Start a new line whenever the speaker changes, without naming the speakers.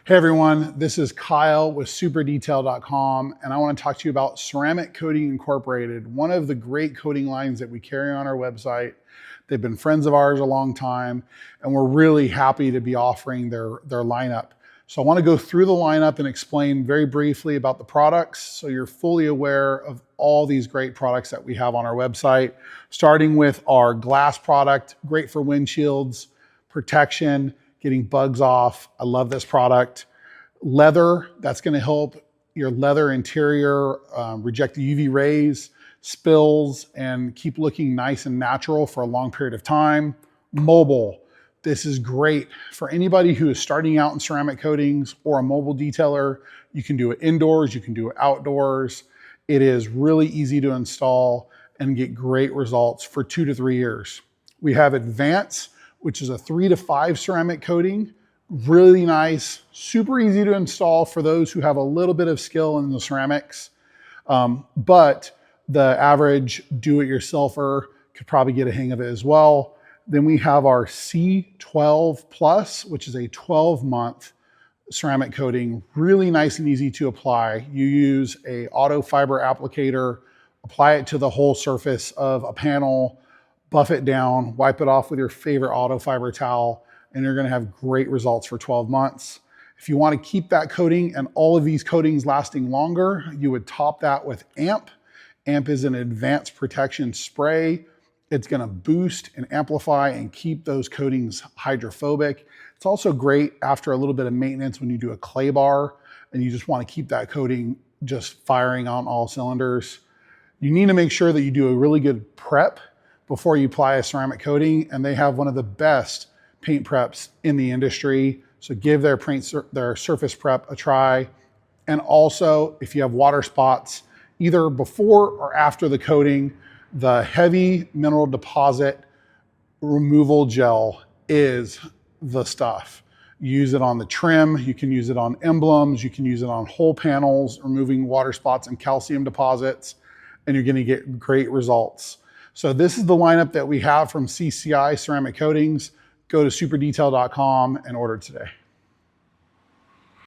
Hey everyone, this is Kyle with superdetail.com, and I want to talk to you about Ceramic Coating Incorporated, one of the great coating lines that we carry on our website. They've been friends of ours a long time, and we're really happy to be offering their lineup. So I want to go through the lineup and explain very briefly about the products so you're fully aware of all these great products that we have on our website, starting with our glass product, great for windshields, protection, getting bugs off. I love this product. Leather, that's going to help your leather interior reject the UV rays, spills, and keep looking nice and natural for a long period of time. Mobile, this is great for anybody who is starting out in ceramic coatings or a mobile detailer. You can do it indoors, you can do it outdoors. It is really easy to install and get great results for 2 to 3 years. We have Advance, which is a 3 to 5 ceramic coating. Really nice, super easy to install for those who have a little bit of skill in the ceramics. But the average do-it-yourselfer could probably get a hang of it as well. Then we have our C12 Plus, which is a 12-month ceramic coating, really nice and easy to apply. You use a auto fiber applicator, apply it to the whole surface of a panel, buff it down, wipe it off with your favorite auto fiber towel, and you're gonna have great results for 12 months. If you wanna keep that coating and all of these coatings lasting longer, you would top that with AMP. AMP is an advanced protection spray. It's gonna boost and amplify and keep those coatings hydrophobic. It's also great after a little bit of maintenance when you do a clay bar and you just wanna keep that coating just firing on all cylinders. You need to make sure that you do a really good prep before you apply a ceramic coating, and they have one of the best paint preps in the industry. So give their surface prep a try. And also, if you have water spots, either before or after the coating, the heavy mineral deposit removal gel is the stuff. Use it on the trim, you can use it on emblems, you can use it on whole panels, removing water spots and calcium deposits, and you're gonna get great results. So this is the lineup that we have from CCi Ceramic Coatings. Go to superdetail.com and order today.